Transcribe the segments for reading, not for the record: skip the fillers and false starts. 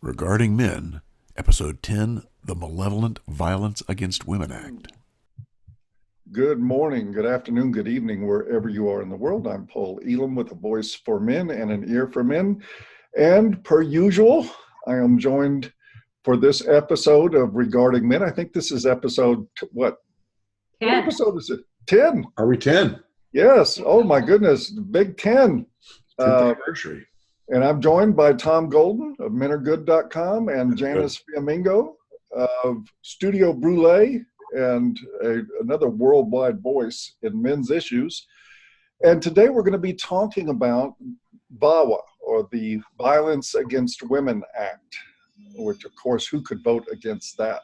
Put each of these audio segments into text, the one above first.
Regarding Men, Episode 10, The Malevolent Violence Against Women Act. Good morning, good afternoon, good evening, wherever you are in the world. I'm Paul Elam with a voice for men and an ear for men. And per usual, I am joined for this episode of Regarding Men. I think this is episode, what? 10. What episode is it? 10. Are we 10? Yes. Oh my goodness, big 10. 10th anniversary. And I'm joined by Tom Golden of menaregood.com and Janice Fiamingo of Studio Brule and another worldwide voice in men's issues. And today we're going to be talking about VAWA, or the Violence Against Women Act, which of course, who could vote against that?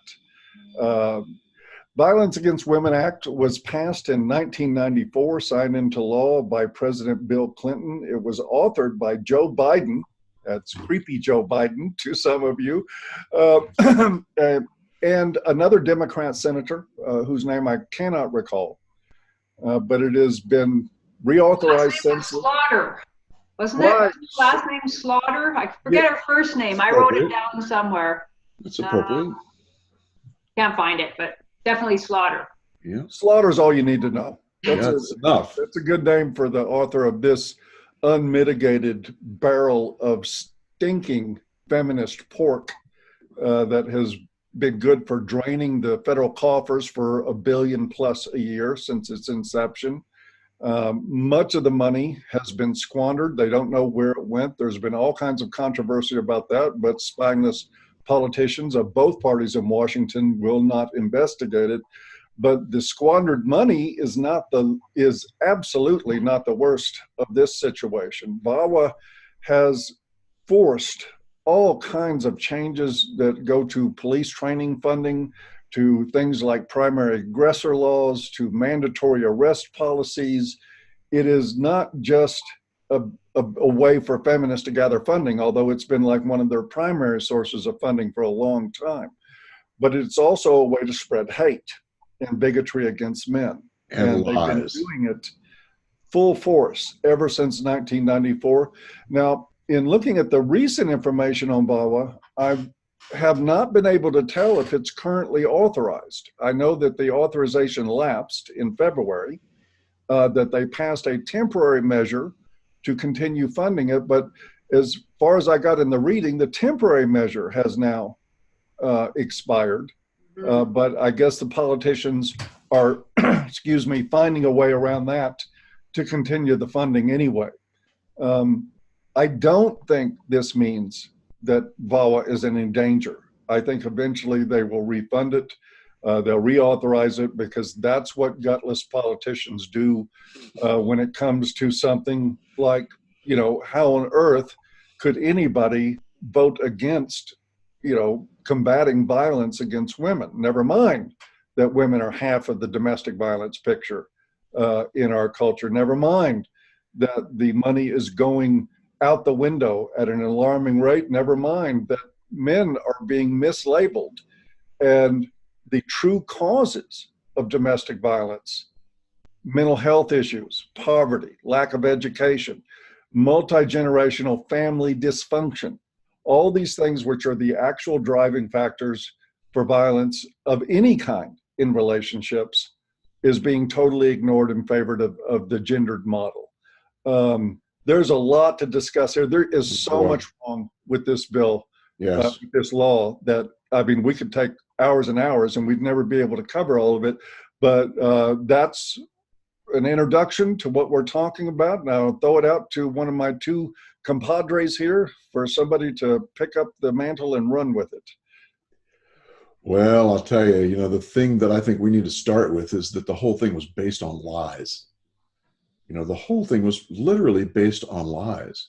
Violence Against Women Act was passed in 1994, signed into law by President Bill Clinton. It was authored by Joe Biden. That's creepy Joe Biden to some of you. And another Democrat senator whose name I cannot recall. But it has been reauthorized since. Slaughter. Wasn't Right. it? Last name Slaughter? I forget her first name. I wrote it down somewhere. That's appropriate. Can't find it, but definitely Slaughter. Yeah. Slaughter's all you need to know. That's enough. That's a good name for the author of this unmitigated barrel of stinking feminist pork that has been good for draining the federal coffers for $1 billion plus a year since its inception. Much of the money has been squandered. They don't know where it went. There's been all kinds of controversy about that, but spineless politicians of both parties in Washington will not investigate it. But the squandered money is absolutely not the worst of this situation. VAWA has forced all kinds of changes that go to police training funding, to things like primary aggressor laws, to mandatory arrest policies. It is not just a way for feminists to gather funding, although it's been like one of their primary sources of funding for a long time. But it's also a way to spread hate and bigotry against men. And they've lies. been doing it full force ever since 1994. Now, in looking at the recent information on VAWA, I have not been able to tell if it's currently authorized. I know that the authorization lapsed in February, that they passed a temporary measure to continue funding it, but as far as I got in the reading, the temporary measure has now expired. But I guess the politicians are, finding a way around that to continue the funding anyway. I don't think this means that VAWA is in danger. I think eventually they will refund it. They'll reauthorize it, because that's what gutless politicians do when it comes to something like, how on earth could anybody vote against, combating violence against women? Never mind that women are half of the domestic violence picture in our culture. Never mind that the money is going out the window at an alarming rate. Never mind that men are being mislabeled. And the true causes of domestic violence, mental health issues, poverty, lack of education, multi-generational family dysfunction, all these things which are the actual driving factors for violence of any kind in relationships, is being totally ignored in favor of the gendered model. There's a lot to discuss here. There is so much wrong with this bill, Yes. with this law, that, we could take hours and hours and we'd never be able to cover all of it. But that's an introduction to what we're talking about. Now I'll throw it out to one of my two compadres here for somebody to pick up the mantle and run with it. Well, I'll tell you, the thing that I think we need to start with is that the whole thing was based on lies. The whole thing was literally based on lies.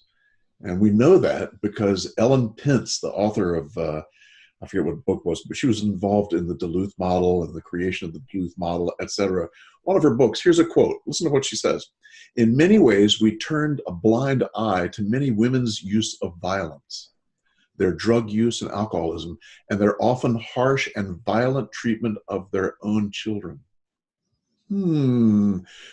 And we know that because Ellen Pence, the author of, I forget what book was, but she was involved in the Duluth model and the creation of the Duluth model, etc. One of her books, here's a quote. Listen to what she says. "In many ways, we turned a blind eye to many women's use of violence, their drug use and alcoholism, and their often harsh and violent treatment of their own children."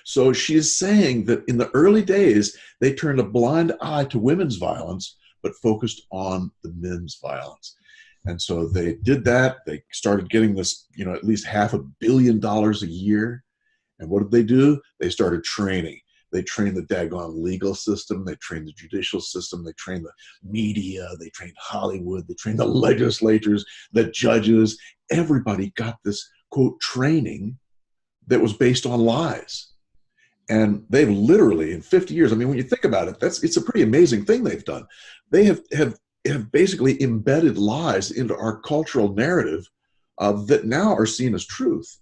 So she's saying that in the early days, they turned a blind eye to women's violence, but focused on the men's violence. And so they did that. They started getting this, at least $500 million a year. And what did they do? They started training. They trained the daggone legal system. They trained the judicial system. They trained the media. They trained Hollywood. They trained the legislators, the judges. Everybody got this, quote, training that was based on lies. And they've literally, in 50 years, I mean, when you think about it, it's a pretty amazing thing they've done. They have basically embedded lies into our cultural narrative that now are seen as truth.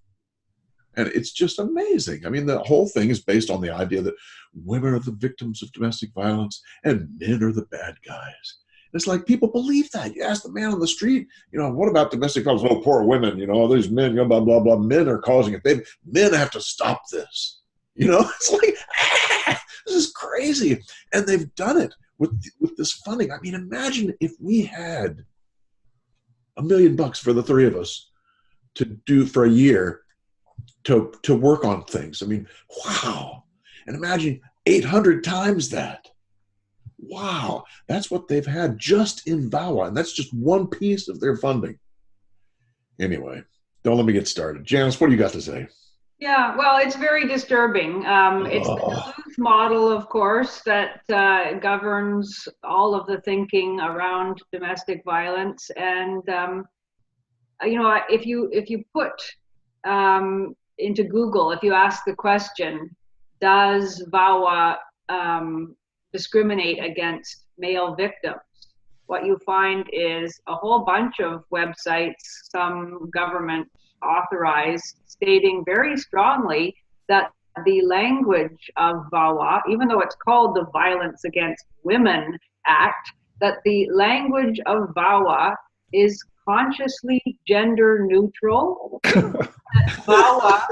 And it's just amazing. I mean, the whole thing is based on the idea that women are the victims of domestic violence and men are the bad guys. It's like people believe that. You ask the man on the street, what about domestic violence? Oh, poor women, these men, blah, blah, blah. Men are causing it. Men have to stop this. It's like, this is crazy. And they've done it with this funding. I mean, imagine if we had $1 million for the three of us to do for a year to work on things. I mean, wow. And imagine 800 times that. Wow. That's what they've had just in VAWA. And that's just one piece of their funding. Anyway, don't let me get started. Janice, what do you got to say? Yeah, well, it's very disturbing. It's the Duluth model, of course, that governs all of the thinking around domestic violence. And if you put into Google, if you ask the question, does VAWA discriminate against male victims? What you find is a whole bunch of websites, some government authorized, stating very strongly that the language of VAWA, even though it's called the Violence Against Women Act, that the language of VAWA is consciously gender neutral. VAWA,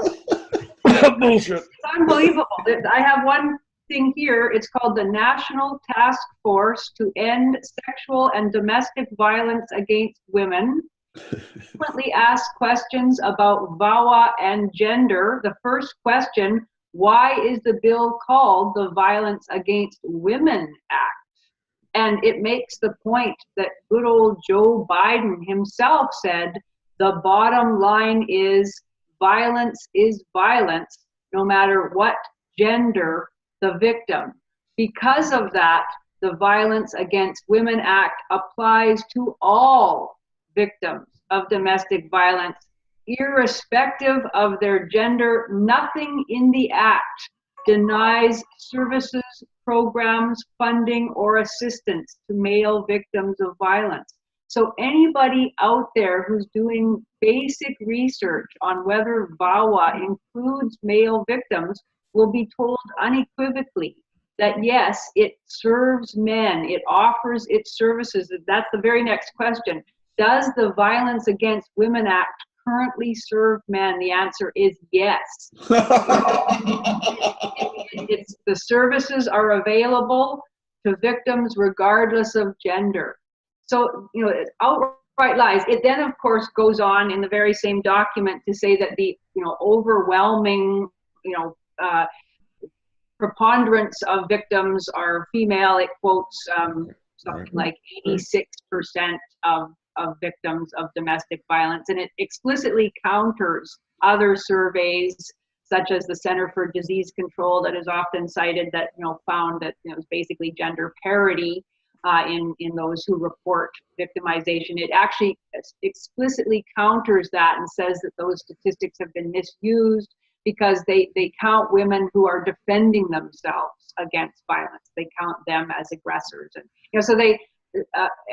bullshit. It's unbelievable. I have one thing here. It's called the National Task Force to End Sexual and Domestic Violence Against Women. Frequently asked questions about VAWA and gender. The first question, why is the bill called the Violence Against Women Act? And it makes the point that good old Joe Biden himself said, the bottom line is violence, no matter what gender the victim. Because of that, the Violence Against Women Act applies to all victims of domestic violence, irrespective of their gender. Nothing in the act denies services, programs, funding, or assistance to male victims of violence. So anybody out there who's doing basic research on whether VAWA includes male victims will be told unequivocally that yes, it serves men, it offers its services. That's the very next question. Does the Violence Against Women Act currently serve men? The answer is yes. The services are available to victims regardless of gender. So, it's outright lies. It then, of course, goes on in the very same document to say that the, overwhelming, preponderance of victims are female. It quotes something like 86% of victims of domestic violence, and it explicitly counters other surveys such as the Center for Disease Control that is often cited that found that it's basically gender parity in those who report victimization. It actually explicitly counters that and says that those statistics have been misused because they count women who are defending themselves against violence. They count them as aggressors, and so they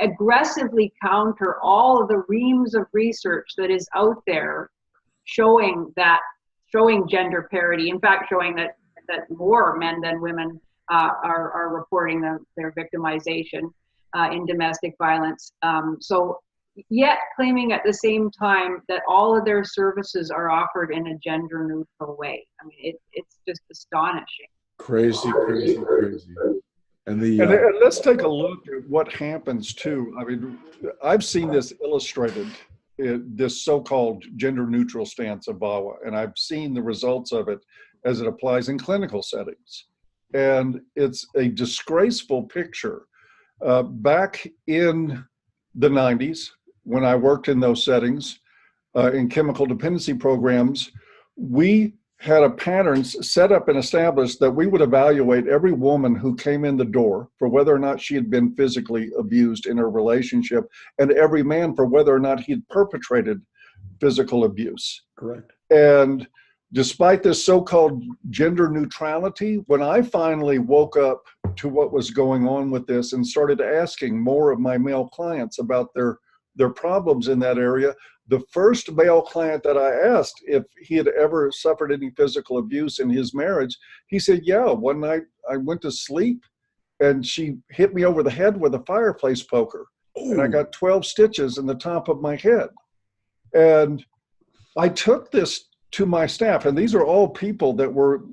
aggressively counter all of the reams of research that is out there showing gender parity. In fact, showing that more men than women are reporting their victimization in domestic violence. So yet claiming at the same time that all of their services are offered in a gender neutral way. I mean, it's just astonishing. Crazy. And let's take a look at what happens too. I mean, I've seen this illustrated, this so-called gender neutral stance of VAWA, and I've seen the results of it as it applies in clinical settings. And it's a disgraceful picture Back in the 90s, when I worked in those settings, in chemical dependency programs, we had a pattern set up and established that we would evaluate every woman who came in the door for whether or not she had been physically abused in her relationship, and every man for whether or not he'd perpetrated physical abuse. Correct. And despite this so-called gender neutrality, when I finally woke up to what was going on with this and started asking more of my male clients about their problems in that area, the first male client that I asked if he had ever suffered any physical abuse in his marriage, he said, yeah, one night I went to sleep and she hit me over the head with a fireplace poker. Ooh. And I got 12 stitches in the top of my head. And I took this to my staff, and these are all people that were,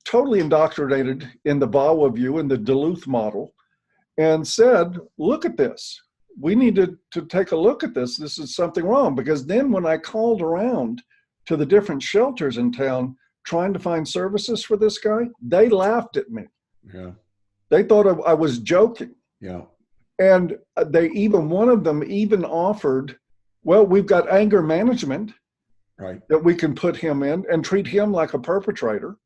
totally indoctrinated in the VAWA view and the Duluth model, and said, look at this. We need to take a look at this. This is something wrong. Because then when I called around to the different shelters in town trying to find services for this guy, they laughed at me. Yeah. They thought I was joking. Yeah. And one of them even offered, well, we've got anger management, right, that we can put him in and treat him like a perpetrator.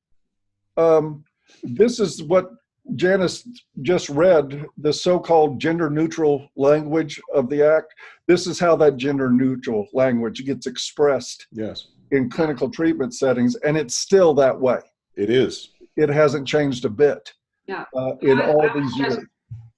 This is what Janice just read, the so-called gender neutral language of the act. This is how that gender neutral language gets expressed in clinical treatment settings, and it's still that way. It is. It hasn't changed a bit in all these years.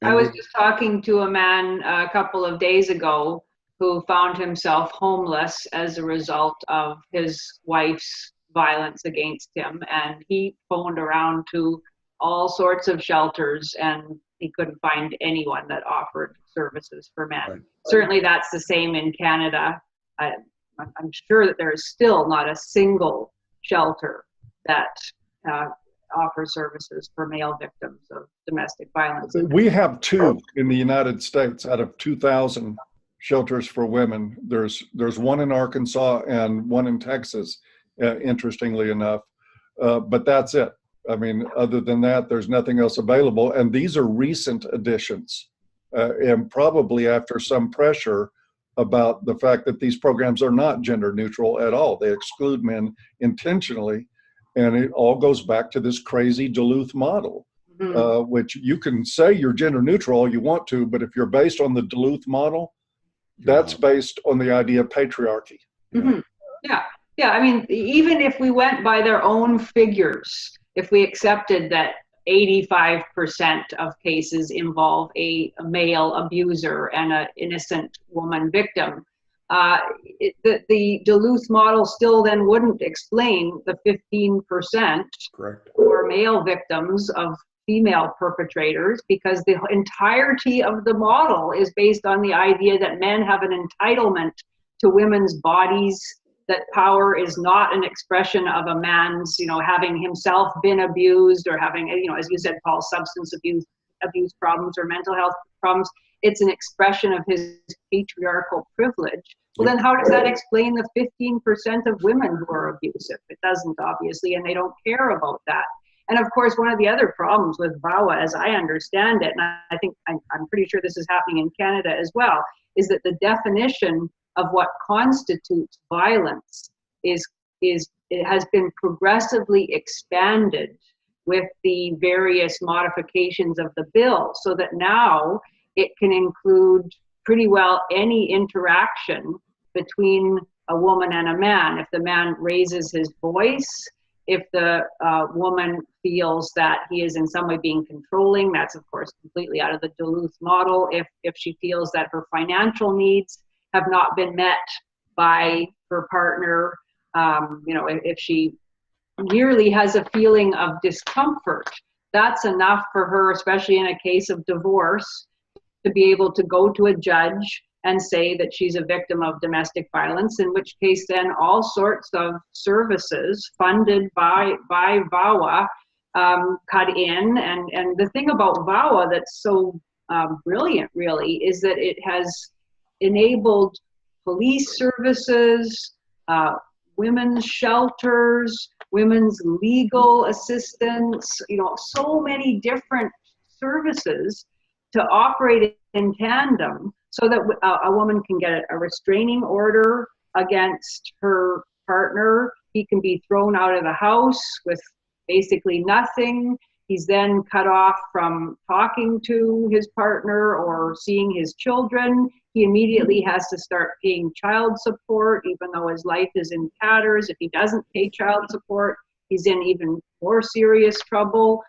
I was just talking to a man a couple of days ago who found himself homeless as a result of his wife's violence against him. And he phoned around to all sorts of shelters and he couldn't find anyone that offered services for men. Right. Certainly that's the same in Canada. I'm sure that there is still not a single shelter that offers services for male victims of domestic violence. We have 2 in the United States out of 2,000 shelters for women. There's one in Arkansas and one in Texas, interestingly enough. But that's it. I mean, other than that, there's nothing else available. And these are recent additions, and probably after some pressure about the fact that these programs are not gender neutral at all. They exclude men intentionally. And it all goes back to this crazy Duluth model, which you can say you're gender neutral all you want to, but if you're based on the Duluth model, that's based on the idea of patriarchy. Mm-hmm. Yeah. I mean, even if we went by their own figures, if we accepted that 85% of cases involve a male abuser and an innocent woman victim, the Duluth model still then wouldn't explain the 15% for male victims of female perpetrators, because the entirety of the model is based on the idea that men have an entitlement to women's bodies, that power is not an expression of a man's, having himself been abused or having, as you said, Paul, substance abuse problems or mental health problems. It's an expression of his patriarchal privilege. Well, then how does that explain the 15% of women who are abusive? It doesn't, obviously, and they don't care about that. And of course, one of the other problems with VAWA, as I understand it, and I think I'm pretty sure this is happening in Canada as well, is that the definition of what constitutes violence it has been progressively expanded with the various modifications of the bill, so that now it can include pretty well any interaction between a woman and a man. If the man raises his voice, if the woman feels that he is in some way being controlling, that's of course completely out of the Duluth model. If she feels that her financial needs have not been met by her partner, if she merely has a feeling of discomfort, that's enough for her, especially in a case of divorce, to be able to go to a judge and say that she's a victim of domestic violence, in which case then all sorts of services funded by VAWA cut in. And the thing about VAWA that's so brilliant, really, is that it has enabled police services, women's shelters, women's legal assistance, so many different services to operate in tandem so that a woman can get a restraining order against her partner. He can be thrown out of the house with basically nothing. He's then cut off from talking to his partner or seeing his children. He immediately has to start paying child support, even though his life is in tatters. If he doesn't pay child support, he's in even more serious trouble.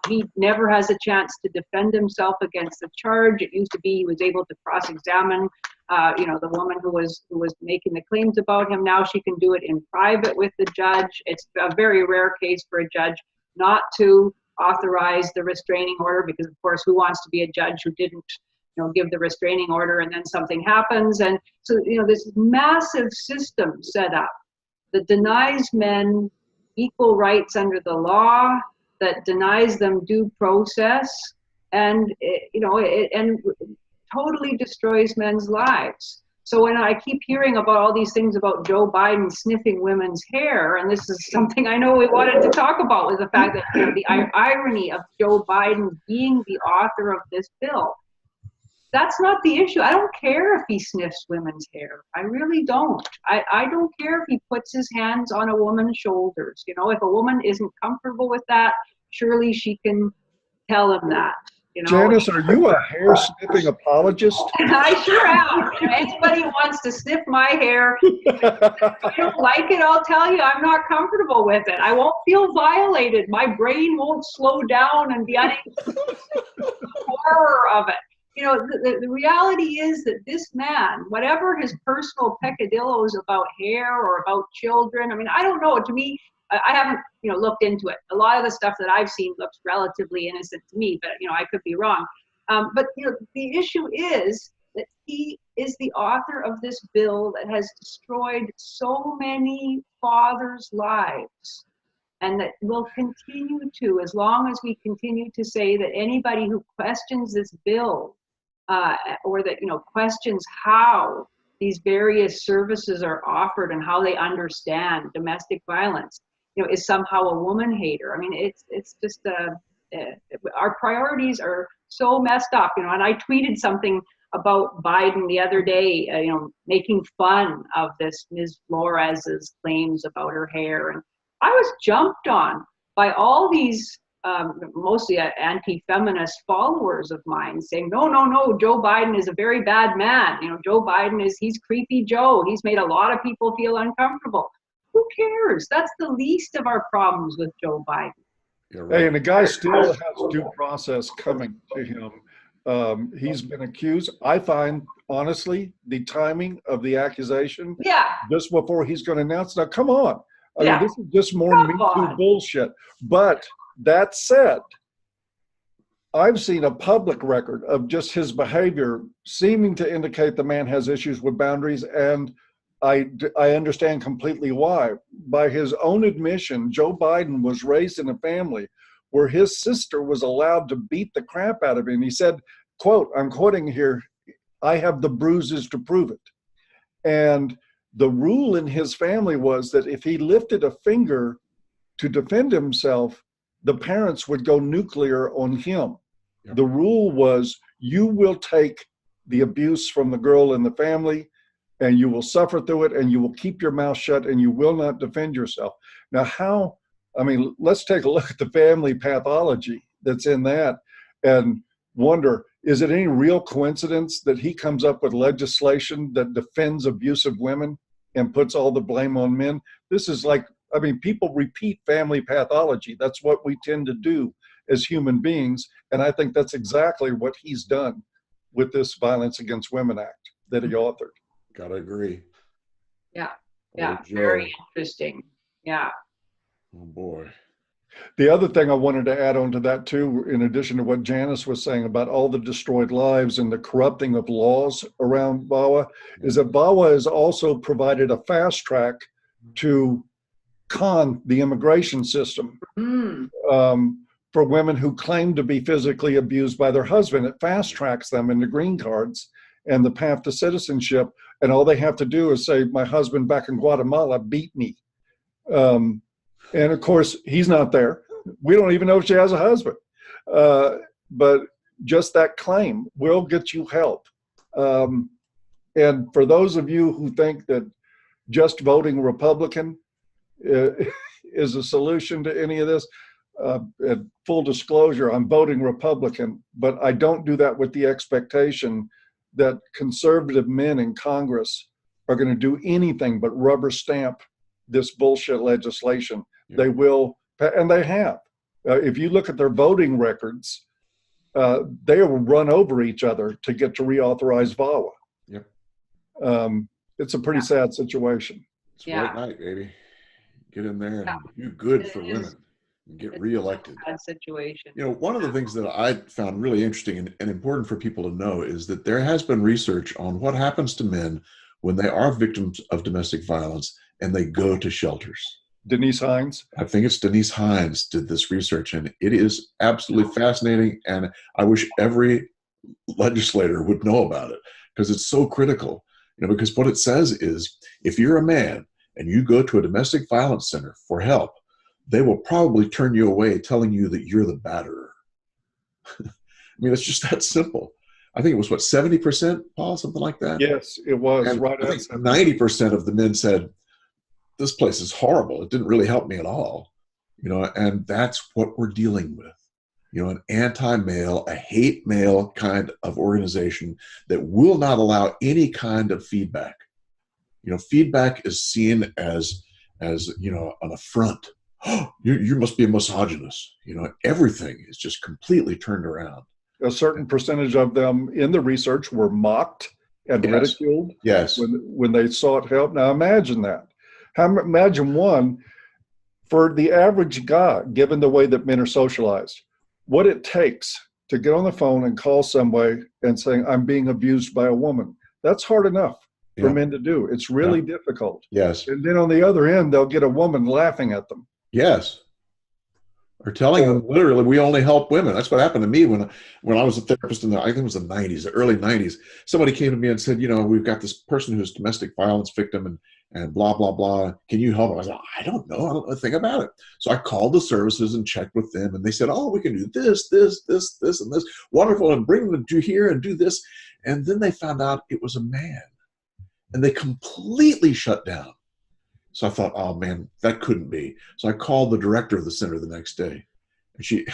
He never has a chance to defend himself against the charge. It used to be he was able to cross-examine, the woman who was making the claims about him. Now she can do it in private with the judge. It's a very rare case for a judge not to authorize the restraining order, because of course, who wants to be a judge who didn't, give the restraining order and then something happens? And so, this massive system set up that denies men equal rights under the law, that denies them due process, and and totally destroys men's lives. So when I keep hearing about all these things about Joe Biden sniffing women's hair, and this is something I know we wanted to talk about, was the fact that the irony of Joe Biden being the author of this bill. That's not the issue. I don't care if he sniffs women's hair. I really don't. I don't care if he puts his hands on a woman's shoulders. If a woman isn't comfortable with that, surely she can tell him that. Janice, are you a hair sniffing apologist? I sure am. Anybody who wants to sniff my hair, if I don't like it, I'll tell you I'm not comfortable with it. I won't feel violated. My brain won't slow down and be unable the horror of it. The reality is that this man, whatever his personal peccadillos about hair or about children, I don't know. To me, I haven't, looked into it. A lot of the stuff that I've seen looks relatively innocent to me, but, I could be wrong. But the issue is that he is the author of this bill that has destroyed so many fathers' lives, and that will continue to, as long as we continue to say that anybody who questions this bill, or that, questions how these various services are offered and how they understand domestic violence, is somehow a woman hater. It's just our priorities are so messed up, and I tweeted something about Biden the other day, making fun of this Ms. Flores's claims about her hair, and I was jumped on by all these mostly anti-feminist followers of mine saying, no, Joe Biden is a very bad man. Joe Biden he's creepy Joe. He's made a lot of people feel uncomfortable. Who cares? That's the least of our problems with Joe Biden. Right. Hey, and the guy still has due process coming to him. He's been accused. I find, honestly, the timing of the accusation, just before he's going to announce. Now, come on. This is just more Me Too bullshit. But that said, I've seen a public record of just his behavior seeming to indicate the man has issues with boundaries, and I understand completely why. By his own admission, Joe Biden was raised in a family where his sister was allowed to beat the crap out of him. He said, quote, I'm quoting here, "I have the bruises to prove it." And the rule in his family was that if he lifted a finger to defend himself, the parents would go nuclear on him. Yep. The rule was, you will take the abuse from the girl in the family, and you will suffer through it, and you will keep your mouth shut, and you will not defend yourself. Now, let's take a look at the family pathology that's in that and wonder, is it any real coincidence that he comes up with legislation that defends abusive women and puts all the blame on men? This is like, people repeat family pathology. That's what we tend to do as human beings. And I think that's exactly what he's done with this Violence Against Women Act that he authored. Gotta agree. Yeah. Very interesting. Yeah. Oh boy. The other thing I wanted to add on to that too, in addition to what Janice was saying about all the destroyed lives and the corrupting of laws around VAWA, is that VAWA has also provided a fast track to con the immigration system. For women who claim to be physically abused by their husband. It fast tracks them into green cards and the path to citizenship. And all they have to do is say, my husband back in Guatemala beat me. And of course, he's not there. We don't even know if she has a husband. But just that claim will get you help. And for those of you who think that just voting Republican is a solution to any of this, full disclosure, I'm voting Republican, but I don't do that with the expectation that conservative men in Congress are going to do anything but rubber stamp this bullshit legislation. Yeah. They will, and they have. If you look at their voting records, they will run over each other to get to reauthorize VAWA. Yep. It's a pretty sad situation. It's white knight, baby. Get in there and do good for women and get reelected. Bad situation. You know, one of the things that I found really interesting and important for people to know is that there has been research on what happens to men when they are victims of domestic violence and they go to shelters. Denise Hines? I think it's Denise Hines did this research, and it is absolutely fascinating. And I wish every legislator would know about it because it's so critical. You know, because what it says is if you're a man and you go to a domestic violence center for help, they will probably turn you away telling you that you're the batterer. I mean, it's just that simple. I think it was, what, 70%, Paul, something like that? Yes, it was. And right. I think 90% of the men said, this place is horrible. It didn't really help me at all. You know, and that's what we're dealing with. You know, an anti-male, a hate male kind of organization that will not allow any kind of feedback. You know, feedback is seen as you know, an affront. Oh, you must be a misogynist. You know, everything is just completely turned around. A certain percentage of them in the research were mocked and ridiculed when they sought help. Now imagine that. Imagine one, for the average guy, given the way that men are socialized, what it takes to get on the phone and call somebody and saying, I'm being abused by a woman. That's hard enough for men to do. It's really difficult. Yes. And then on the other end, they'll get a woman laughing at them. Yes. Or telling them literally, we only help women. That's what happened to me when I was a therapist in I think it was the 90s, the early 90s. Somebody came to me and said, you know, we've got this person who's a domestic violence victim and blah, blah, blah. Can you help? I said, I don't know. I don't know a thing about it. So I called the services and checked with them. And they said, oh, we can do this, this, this, this, and this. Wonderful. And bring them to do here and do this. And then they found out it was a man. And they completely shut down. So I thought, oh man, that couldn't be. So I called the director of the center the next day.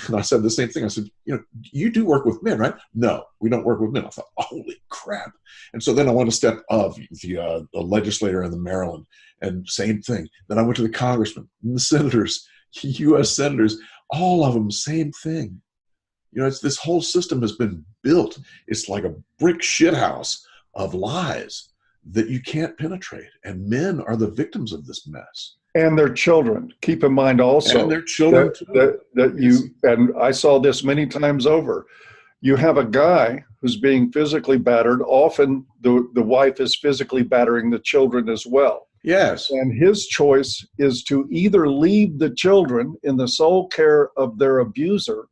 And I said the same thing. I said, you know, you do work with men, right? No, we don't work with men. I thought, holy crap. And so then I went a step of the legislator in the Maryland, and same thing. Then I went to the congressman and the senators, U.S. senators, all of them, same thing. You know, this whole system has been built. It's like a brick shithouse of lies that you can't penetrate. And men are the victims of this mess. And their children. Keep in mind also and their children and I saw this many times over. You have a guy who's being physically battered. Often the wife is physically battering the children as well. Yes. And his choice is to either leave the children in the sole care of their abuser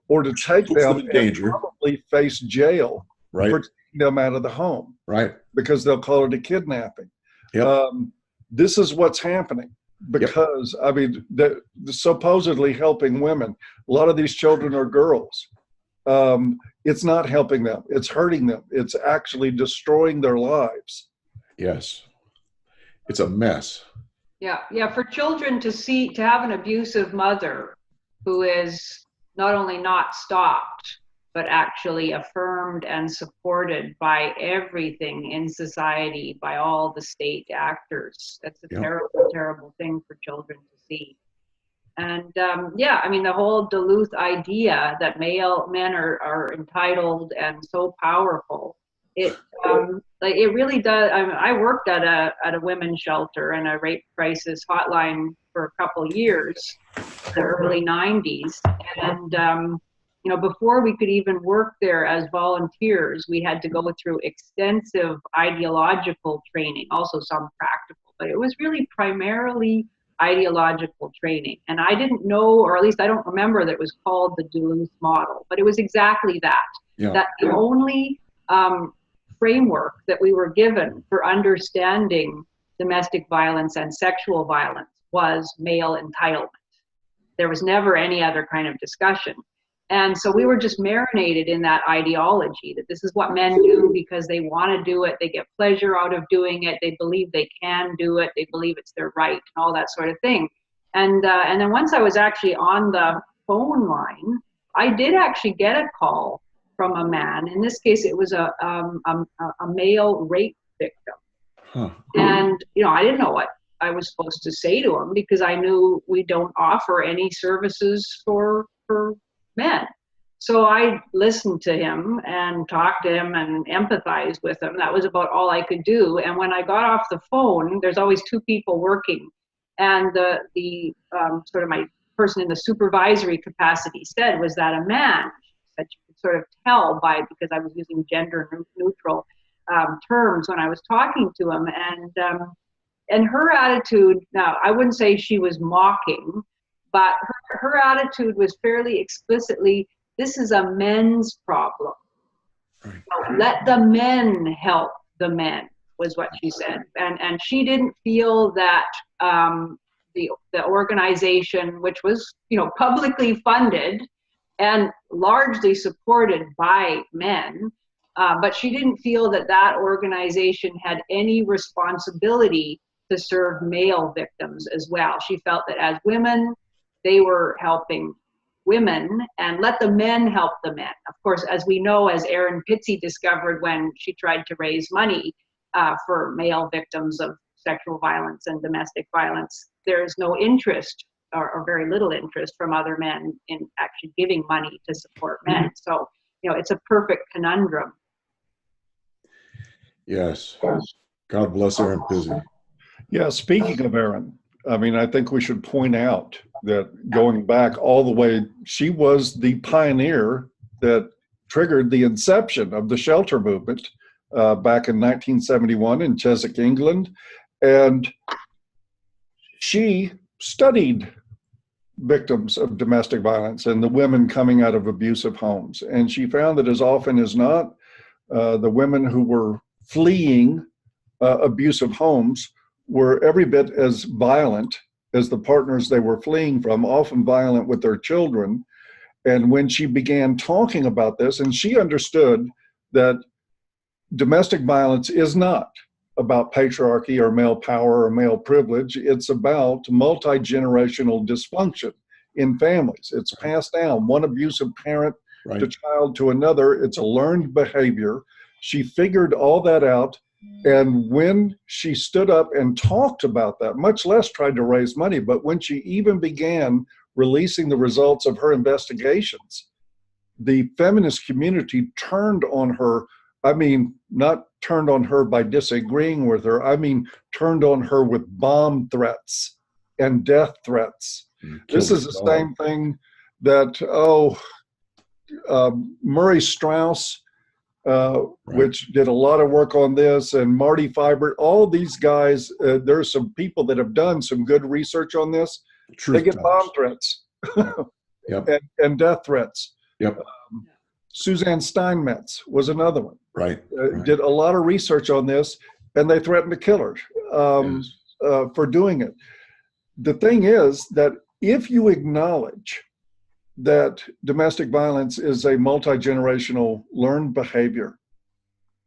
or to take them and probably face jail for taking them out of the home. Right. Because they'll call it a kidnapping. Yep. This is what's happening. Because, I mean, the supposedly helping women, a lot of these children are girls. It's not helping them. It's hurting them. It's actually destroying their lives. Yes. It's a mess. Yeah. Yeah. For children to have an abusive mother who is not only not stopped, but actually affirmed and supported by everything in society, by all the state actors. That's a terrible, terrible thing for children to see. And I mean, the whole Duluth idea that men are entitled and so powerful, it really does. I mean, I worked at a women's shelter and a rape crisis hotline for a couple years, the early 90s. And you know, before we could even work there as volunteers, we had to go through extensive ideological training, also some practical, but it was really primarily ideological training. And I didn't know, or at least I don't remember that it was called the Duluth model, but it was exactly that. Yeah. That the only framework that we were given for understanding domestic violence and sexual violence was male entitlement. There was never any other kind of discussion. And so we were just marinated in that ideology that this is what men do because they want to do it. They get pleasure out of doing it. They believe they can do it. They believe it's their right and all that sort of thing. And then once I was actually on the phone line, I did actually get a call from a man. In this case, it was a male rape victim. Huh. And, I didn't know what I was supposed to say to him because I knew we don't offer any services for men. So I listened to him and talked to him and empathized with him. That was about all I could do. And when I got off the phone, there's always two people working. And the sort of my person in the supervisory capacity said, was that a man? That you could sort of tell because I was using gender neutral terms when I was talking to him. And her attitude, now I wouldn't say she was mocking, but her attitude was fairly explicitly, this is a men's problem. Right. So let the men help the men, was what she said. And she didn't feel that the organization, which was publicly funded and largely supported by men, but she didn't feel that organization had any responsibility to serve male victims as well. She felt that as women, they were helping women and let the men help the men. Of course, as we know, as Erin Pitsey discovered when she tried to raise money for male victims of sexual violence and domestic violence, there is no interest or very little interest from other men in actually giving money to support men. So, it's a perfect conundrum. Yes. God bless Erin Pitsey. Yeah, speaking of Erin, I think we should point out that going back all the way, she was the pioneer that triggered the inception of the shelter movement back in 1971 in Cheswick, England. And she studied victims of domestic violence and the women coming out of abusive homes. And she found that as often as not, the women who were fleeing abusive homes were every bit as violent as the partners they were fleeing from, often violent with their children. And when she began talking about this, and she understood that domestic violence is not about patriarchy or male power or male privilege, it's about multi-generational dysfunction in families. It's passed down, one abusive parent to child to another. It's a learned behavior. She figured all that out. And when she stood up and talked about that, much less tried to raise money, but when she even began releasing the results of her investigations, the feminist community turned on her. Not turned on her by disagreeing with her. Turned on her with bomb threats and death threats. This is the same thing that, Murray Strauss, which did a lot of work on this, and Marty Fiber, all these guys, there's some people that have done some good research on this. They get bomb threats and death threats. Yep. Suzanne Steinmetz was another one. Right. Did a lot of research on this, and they threatened to kill her for doing it. The thing is that if you acknowledge that domestic violence is a multi-generational learned behavior,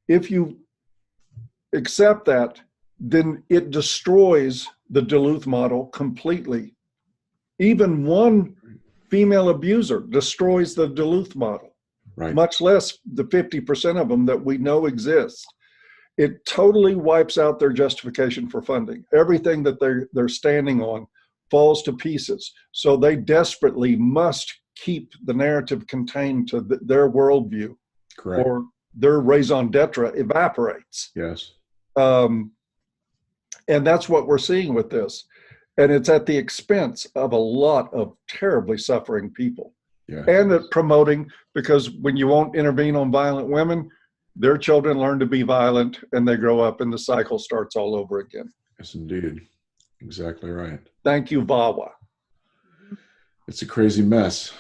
if you accept that, then it destroys the Duluth model completely. Even one female abuser destroys the Duluth model, much less the 50% of them that we know exist. It totally wipes out their justification for funding. Everything that they're standing on falls to pieces. So they desperately must keep the narrative contained to their worldview. Correct. Or their raison d'etre evaporates. Yes. And that's what we're seeing with this. And it's at the expense of a lot of terribly suffering people. Yeah. And it promoting, because when you won't intervene on violent women, their children learn to be violent and they grow up and the cycle starts all over again. Yes, indeed. Exactly right. Thank you, VAWA. It's a crazy mess.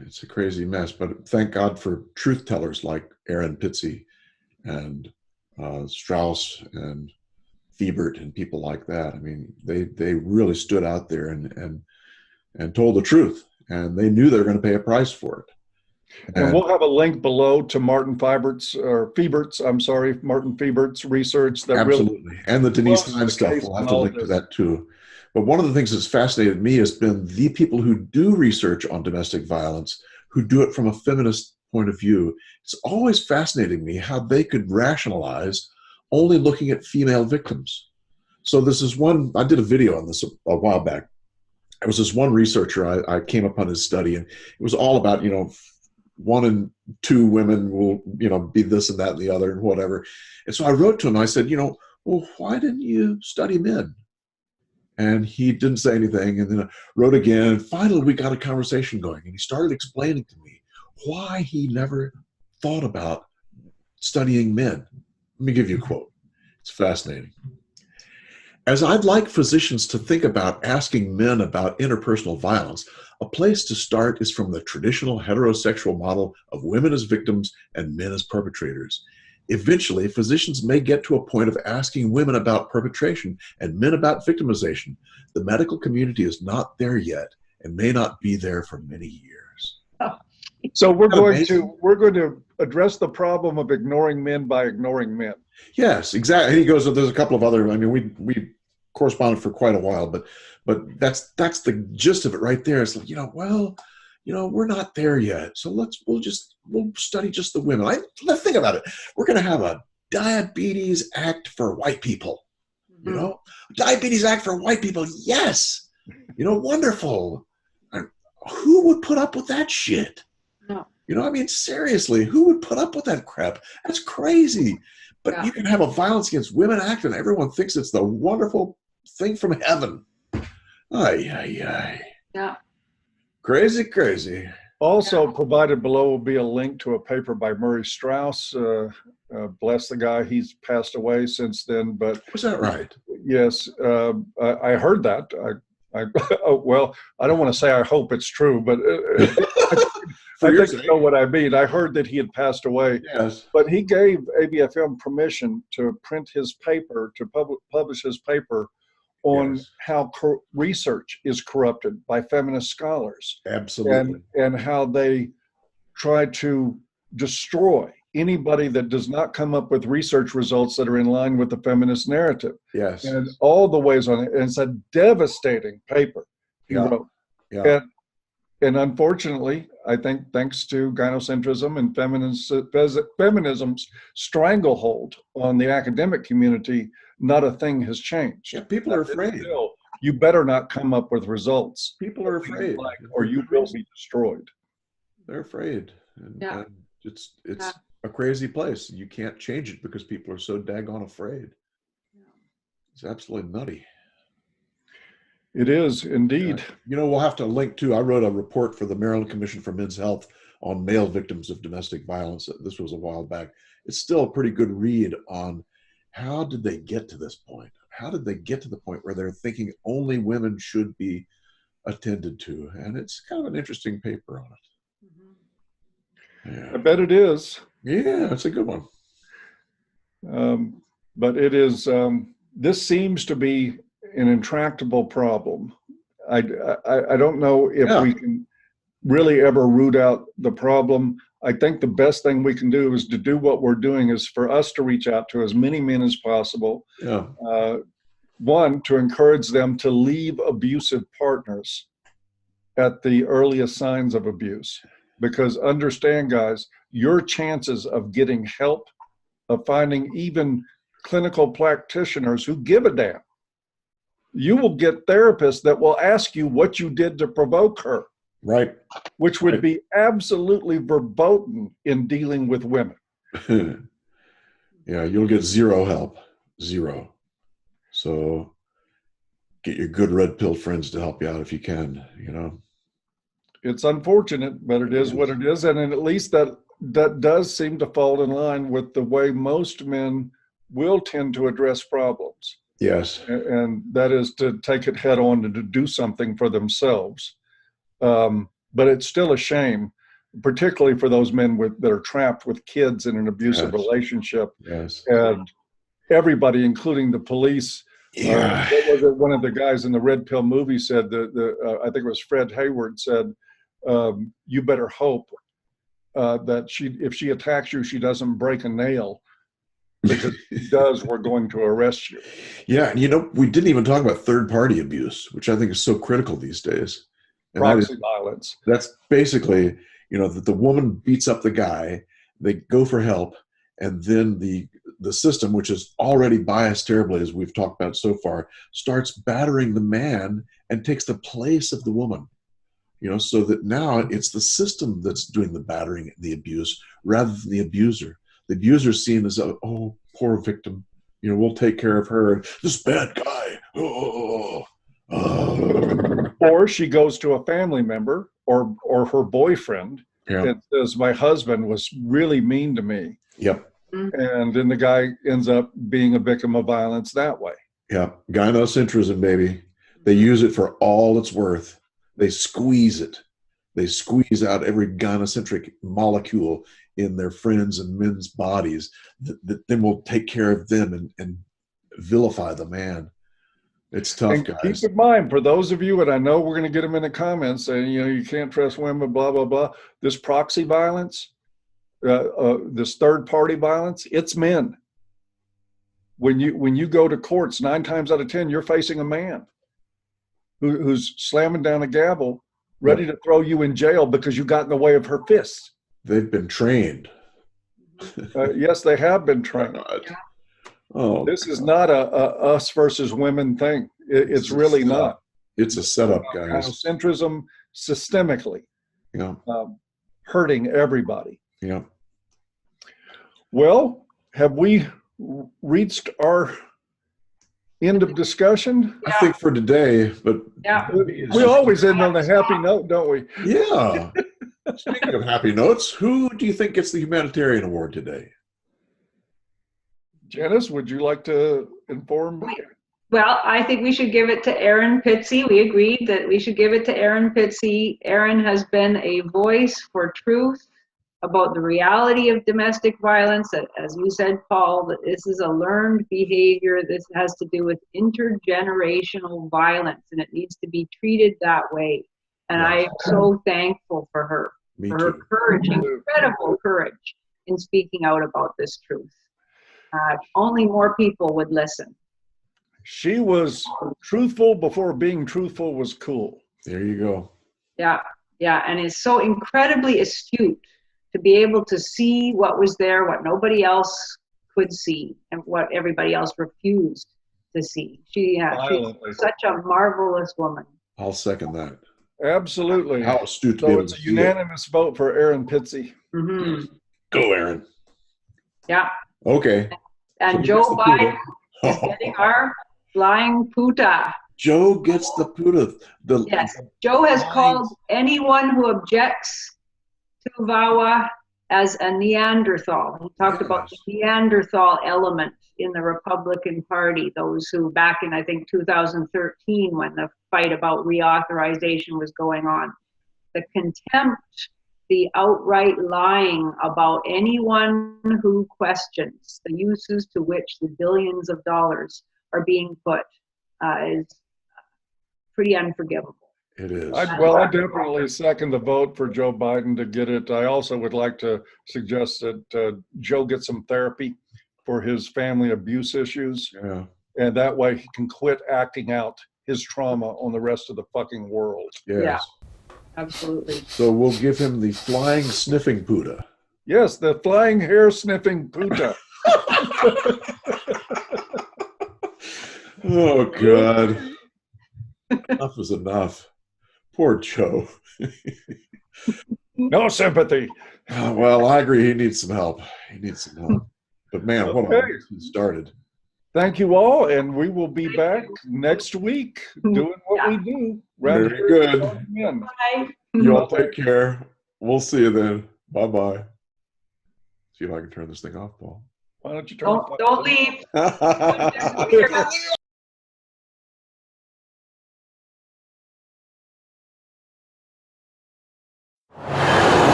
It's a crazy mess, but thank God for truth tellers like Erin Pitsey and Strauss and Fiebert and people like that. They really stood out there and told the truth, and they knew they were going to pay a price for it. And we'll have a link below to Martin Fiebert's research that absolutely, and the Denise Stein stuff. We'll have to link to that too. But one of the things that's fascinated me has been the people who do research on domestic violence, who do it from a feminist point of view. It's always fascinating me how they could rationalize only looking at female victims. So this is one, I did a video on this a while back. There was this one researcher, I came upon his study, and it was all about, 1 in 2 women will, be this and that and the other and whatever. And so I wrote to him, I said, well, why didn't you study men? And he didn't say anything. And then I wrote again. And finally, we got a conversation going. And he started explaining to me why he never thought about studying men. Let me give you a quote. It's fascinating. As I'd like physicians to think about asking men about interpersonal violence, a place to start is from the traditional heterosexual model of women as victims and men as perpetrators. Eventually, physicians may get to a point of asking women about perpetration and men about victimization. The medical community is not there yet and may not be there for many years. So we're going to address the problem of ignoring men by ignoring men. Yes, exactly. He goes, there's a couple of other, we corresponded for quite a while, but that's the gist of it right there. It's like, we're not there yet. So we'll study just the women. Let's think about it. We're going to have a Diabetes Act for white people, Diabetes Act for white people. Yes. Wonderful. Who would put up with that shit? No. Seriously, who would put up with that crap? That's crazy. But you can have a Violence Against Women Act and everyone thinks it's the wonderful thing from heaven. Ay, ay, ay. Yeah. Crazy. Also provided below will be a link to a paper by Murray Strauss. Bless the guy, he's passed away since then. But was that right? Yes, I heard that. Well, I don't want to say I hope it's true, but I think you know what I mean. I heard that he had passed away. Yes. But he gave ABFM permission to print his paper, to publish his paper on how research is corrupted by feminist scholars. Absolutely. And how they try to destroy anybody that does not come up with research results that are in line with the feminist narrative. Yes. And all the ways on it. And it's a devastating paper he wrote. Yeah. And unfortunately, I think thanks to gynocentrism and feminism's stranglehold on the academic community, not a thing has changed. Yeah, people are afraid. Still, you better not come up with results. People are afraid. Or you will be destroyed. They're afraid. And it's a crazy place. You can't change it because people are so daggone afraid. It's absolutely nutty. It is indeed. We'll have to link to, I wrote a report for the Maryland Commission for Men's Health on male victims of domestic violence. This was a while back. It's still a pretty good read on how did they get to this point? How did they get to the point where they're thinking only women should be attended to? And it's kind of an interesting paper on it. Yeah. I bet it is. Yeah, it's a good one. But it is, this seems to be an intractable problem. I don't know if we can really ever root out the problem. I think the best thing we can do is to do what we're doing is for us to reach out to as many men as possible. Yeah. One, to encourage them to leave abusive partners at the earliest signs of abuse. Because understand, guys, your chances of getting help, of finding even clinical practitioners who give a damn, you will get therapists that will ask you what you did to provoke her. Right. Which would be absolutely verboten in dealing with women. Yeah, you'll get zero help. Zero. So get your good red pill friends to help you out if you can, It's unfortunate, but it is what it is. And at least that does seem to fall in line with the way most men will tend to address problems. Yes. And that is to take it head on and to do something for themselves. But it's still a shame, particularly for those men that are trapped with kids in an abusive relationship. Yes. And everybody, including the police. Yeah. What was it? One of the guys in the Red Pill movie said, I think it was Fred Hayward said, you better hope that if she attacks you, she doesn't break a nail. Because if she does, we're going to arrest you. Yeah, and we didn't even talk about third-party abuse, which I think is so critical these days. And Proxy violence. That's basically, that the woman beats up the guy, they go for help, and then the system, which is already biased terribly, as we've talked about so far, starts battering the man and takes the place of the woman. So that now it's the system that's doing the battering, the abuse, rather than the abuser. The abuser is seen as, oh, poor victim. We'll take care of her. This bad guy. Or she goes to a family member or her boyfriend and says, my husband was really mean to me. Yep. And then the guy ends up being a victim of violence that way. Yeah. Gynocentrism, baby. They use it for all it's worth. They squeeze it. They squeeze out every gynocentric molecule in their friends' and men's bodies that then will take care of them and vilify the man. It's tough, and guys. Keep in mind, for those of you, and I know we're going to get them in the comments saying, you can't trust women, blah, blah, blah. This proxy violence, this third-party violence, it's men. When you go to courts, 9 times out of 10, you're facing a man who's slamming down a gavel, ready to throw you in jail because you got in the way of her fists. They've been trained. Yes, they have been trained. Oh, this is not a us versus women thing. It's really not. It's a setup, guys. Gynocentrism systemically, hurting everybody. Yeah. Well, have we reached our end of discussion? I think for today, but we always end on a happy note, don't we? Yeah. Speaking of happy notes, who do you think gets the Humanitarian Award today? Janice, would you like to inform me? Well, I think we should give it to Erin Pitsey. We agreed that we should give it to Erin Pitsey. Erin has been a voice for truth about the reality of domestic violence. As you said, Paul, that this is a learned behavior. This has to do with intergenerational violence, and it needs to be treated that way. And I am so thankful for her, her courage, incredible courage in speaking out about this truth. Only more people would listen. She was truthful before being truthful was cool. There you go. Yeah, and is so incredibly astute to be able to see what was there, what nobody else could see, and what everybody else refused to see. She's such a marvelous woman. I'll second that. Absolutely. How astute to So it's a unanimous vote for Erin Pitsey. Mm-hmm. Go, Erin. Yeah. Okay. And Joe Biden is getting our flying puta. Joe gets the puta. Yes. Joe has called anyone who objects to VAWA as a Neanderthal. He talked about the Neanderthal element in the Republican Party, those who back in, I think, 2013, when the fight about reauthorization was going on. The contempt, the outright lying about anyone who questions the uses to which the billions of dollars are being put is pretty unforgivable. It is. I definitely second the vote for Joe Biden to get it. I also would like to suggest that Joe get some therapy for his family abuse issues. Yeah. And that way he can quit acting out his trauma on the rest of the fucking world. Yes. Yeah, absolutely. So we'll give him the flying sniffing puta. Yes, the flying hair sniffing puta. Oh, God. Enough is enough. Poor Joe. No sympathy. Well, I agree. He needs some help. But man, what a he started. Thank you all, and we will be back next week doing what we do. Very good. Bye. You all take care. We'll see you then. Bye-bye. See if I can turn this thing off, Paul. Why don't you turn it off? Don't leave.